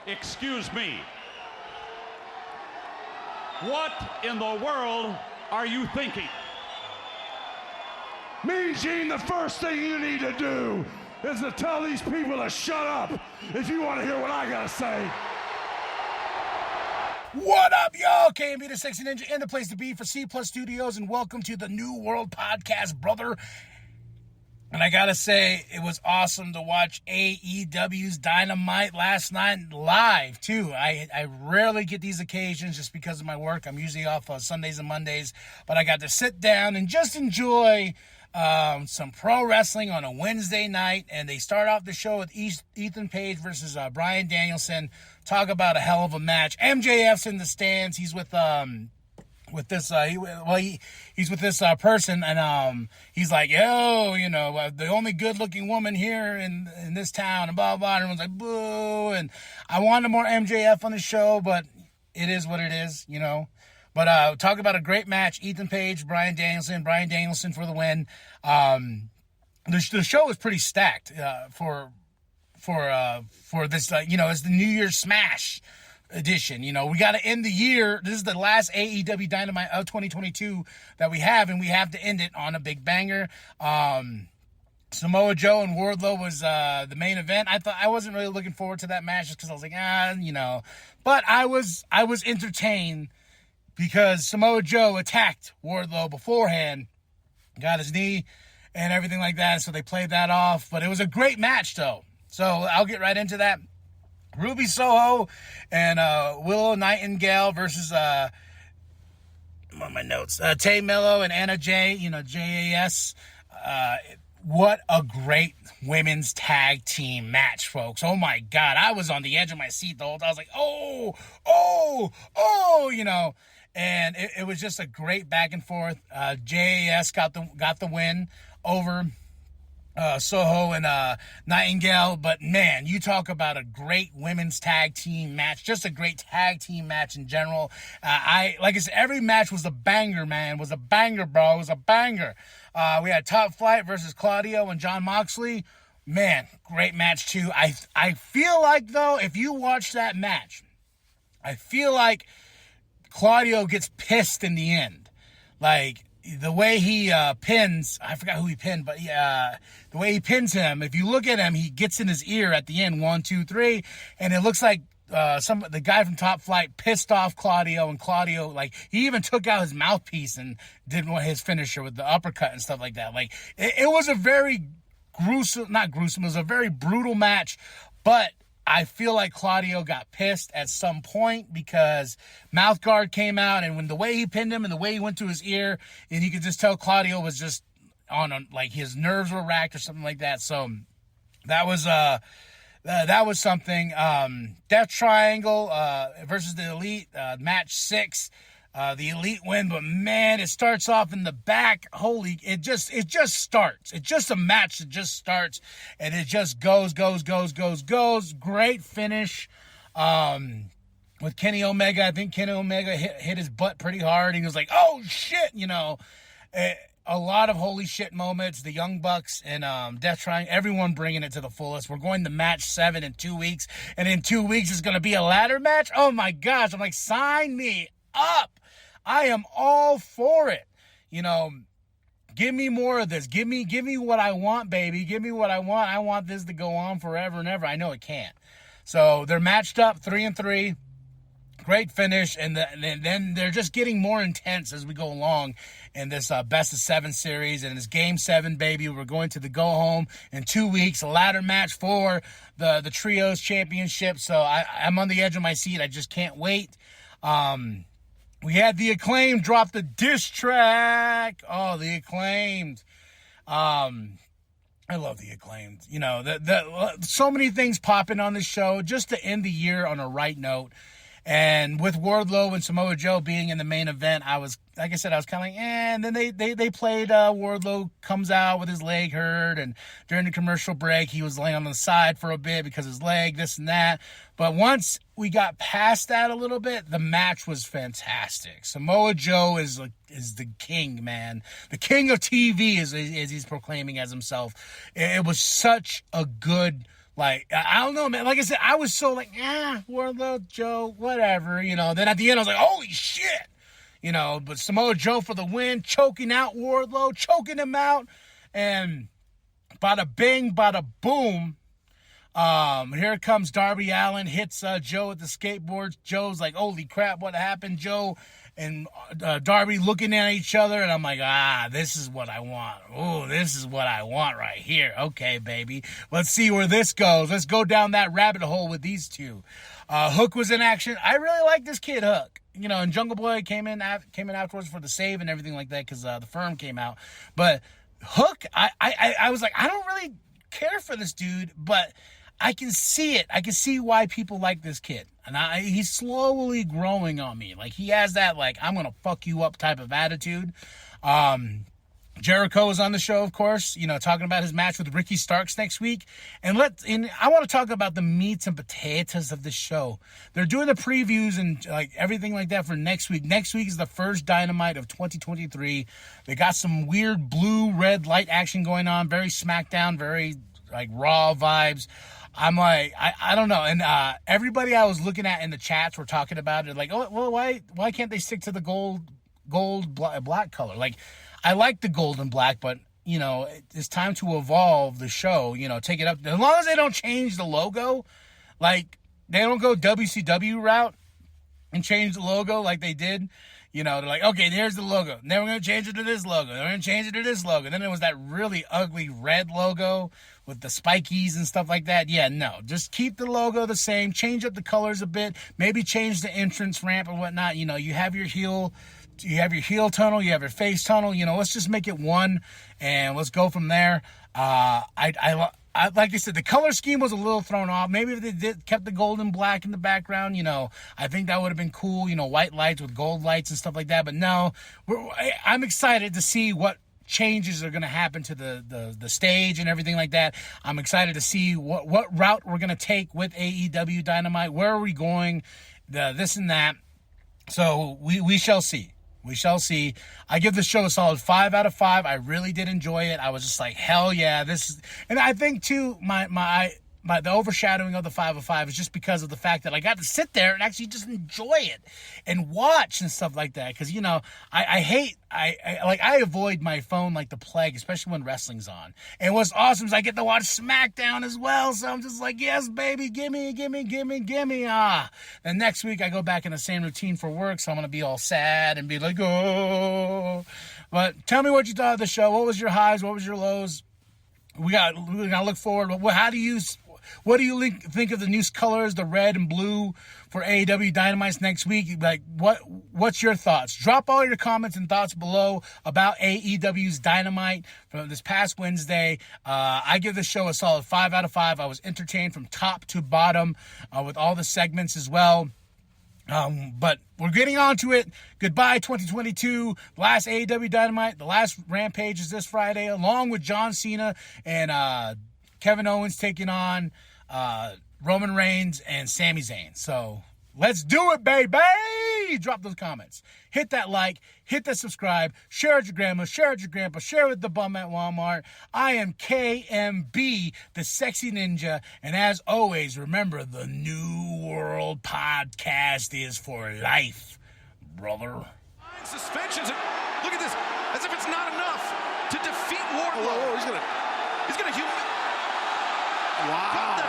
Excuse me. What in the world are you thinking? Mean Gene, the first thing you need to do is to tell these people to shut up if you want to hear what I gotta say. What up, y'all? KMB the Sexy Ninja and the place to be for C Plus Studios, and welcome to the New World Podcast, brother. And I gotta say, it was awesome to watch AEW's Dynamite last night live, too. I rarely get these occasions just because of my work. I'm usually off Sundays and Mondays. But I got to sit down and just enjoy some pro wrestling on a Wednesday night. And they start off the show with Ethan Page versus Bryan Danielson. Talk about a hell of a match. MJF's in the stands. He's with this he's with this person, and he's like, yo, you know, the only good-looking woman here in this town, and blah, blah, and everyone's like, boo, and I wanted more MJF on the show, but it is what it is, you know. But talk about a great match. Ethan Page, Bryan Danielson for the win. The show was pretty stacked for this, you know, it's the New Year's Smash edition. You know, we got to end the year. This is the last AEW Dynamite of 2022 that we have, and we have to end it on a big banger. Samoa Joe and Wardlow was the main event. I wasn't really looking forward to that match just because I was like, you know, but I was entertained because Samoa Joe attacked Wardlow beforehand, got his knee and everything like that, so they played that off. But it was a great match, though, so I'll get right into that. Ruby Soho and Willow Nightingale versus my notes. Tay Mello and Anna Jay, you know, JAS. What a great women's tag team match, folks. Oh my God. I was on the edge of my seat the whole time. I was like, oh, you know, and it was just a great back and forth. JAS got the win over Soho and Nightingale. But man, you talk about a great women's tag team match, just a great tag team match in general. Like I said, every match was a banger, man. It was a banger, bro. It was a banger. We had Top Flight versus Claudio and Jon Moxley. Man, great match too. I feel like, though, if you watch that match, I feel like Claudio gets pissed in the end. Like, the way he pins, I forgot who he pinned, but the way he pins him, if you look at him, he gets in his ear at the end, 1, 2, 3, and it looks like the guy from Top Flight pissed off Claudio, and Claudio, like, he even took out his mouthpiece and did his finisher with the uppercut and stuff like that. Like, it was a very not gruesome, it was a very brutal match, but I feel like Claudio got pissed at some point because mouth guard came out, and when the way he pinned him and the way he went to his ear, and you could just tell Claudio was just like his nerves were racked or something like that. So that was something. Death Triangle versus the Elite, match 6. The Elite win, but man, it starts off in the back. It just starts. It's just a match that just starts, and it just goes. Great finish with Kenny Omega. I think Kenny Omega hit his butt pretty hard. He was like, oh shit, you know. A lot of holy shit moments. The Young Bucks and Death Triangle, everyone bringing it to the fullest. We're going to match 7 in 2 weeks, and in 2 weeks it's going to be a ladder match. Oh my gosh, I'm like, sign me up. I am all for it. You know, give me more of this. Give me what I want, baby. Give me what I want. I want this to go on forever and ever. I know it can't. So they're matched up 3-3. Great finish, and then they're just getting more intense as we go along in this best of 7 series, and this game 7, baby. We're going to the go home in 2 weeks, a ladder match for the trios championship. So I'm on the edge of my seat. I just can't wait. We had the Acclaimed drop the diss track. Oh, the Acclaimed. I love the Acclaimed. You know, so many things popping on the show just to end the year on a right note. And with Wardlow and Samoa Joe being in the main event, I was kind of like, and then they played Wardlow comes out with his leg hurt, and during the commercial break, he was laying on the side for a bit because his leg, this and that. But once we got past that a little bit, the match was fantastic. Samoa Joe is the king, man. The king of TV, as he's proclaiming as himself. It was such a good Like, I don't know, man. Like I said, I was so like, Wardlow, Joe, whatever, you know. Then at the end, I was like, holy shit, you know. But Samoa Joe for the win, choking out Wardlow, choking him out. And bada bing, bada boom. Here comes Darby Allin, hits Joe with the skateboard. Joe's like, holy crap, what happened, Joe? And Darby looking at each other, and I'm like, this is what I want. Oh, this is what I want right here. Okay, baby. Let's see where this goes. Let's go down that rabbit hole with these two. Hook was in action. I really like this kid, Hook. You know, and Jungle Boy came in afterwards for the save and everything like that because the Firm came out. But Hook, I was like, I don't really care for this dude, but I can see it. I can see why people like this kid. And he's slowly growing on me. Like, he has that, like, I'm going to fuck you up type of attitude. Jericho is on the show, of course, you know, talking about his match with Ricky Starks next week. And I want to talk about the meats and potatoes of the show. They're doing the previews and, like, everything like that for next week. Next week is the first Dynamite of 2023. They got some weird blue-red light action going on. Very SmackDown, very, like, Raw vibes. I'm like, I don't know. And everybody I was looking at in the chats were talking about it. Like, oh, well, why can't they stick to the gold black color? Like, I like the gold and black, but, you know, it's time to evolve the show, you know, take it up. As long as they don't change the logo, like, they don't go WCW route and change the logo like they did. You know, they're like, okay, there's the logo. Then we're going to change it to this logo. Then we're going to change it to this logo. Then there was that really ugly red logo with the spikies and stuff like that. Yeah, no. Just keep the logo the same. Change up the colors a bit. Maybe change the entrance ramp and whatnot. You know, you have your heel tunnel. You have your face tunnel. You know, let's just make it one and let's go from there. Like I said, the color scheme was a little thrown off. Maybe if they kept the gold and black in the background, you know, I think that would have been cool. You know, white lights with gold lights and stuff like that. But no, I'm excited to see what changes are going to happen to the stage and everything like that. I'm excited to see what route we're going to take with AEW Dynamite. Where are we going? This and that. So we shall see. We shall see. I give the show a solid 5 out of 5. I really did enjoy it. I was just like, hell yeah, this is... And I think, too, the overshadowing of the 5 of 5 is just because of the fact that I got to sit there and actually just enjoy it and watch and stuff like that. Because, you know, I avoid my phone like the plague, especially when wrestling's on. And what's awesome is I get to watch SmackDown as well. So I'm just like, yes, baby, gimme. And next week I go back in the same routine for work. So I'm going to be all sad and be like, oh. But tell me what you thought of the show. What was your highs? What was your lows? We're gonna look forward. What do you think of the new colors, the red and blue for AEW Dynamite next week? Like, what's your thoughts? Drop all your comments and thoughts below about AEW's Dynamite from this past Wednesday. I give the show a solid 5 out of 5. I was entertained from top to bottom with all the segments as well. But we're getting on to it. Goodbye, 2022. The last AEW Dynamite, the last Rampage is this Friday, along with John Cena and Kevin Owens taking on Roman Reigns and Sami Zayn. So let's do it, baby! Drop those comments. Hit that like, hit that subscribe, share it with your grandma, share it with your grandpa, share it with the bum at Walmart. I am KMB, the sexy ninja, and as always, remember, the New World Podcast is for life, brother. Suspensions. Look at this. As if it's not enough to defeat Wardlow. Whoa, he's gonna humiliate. Wow.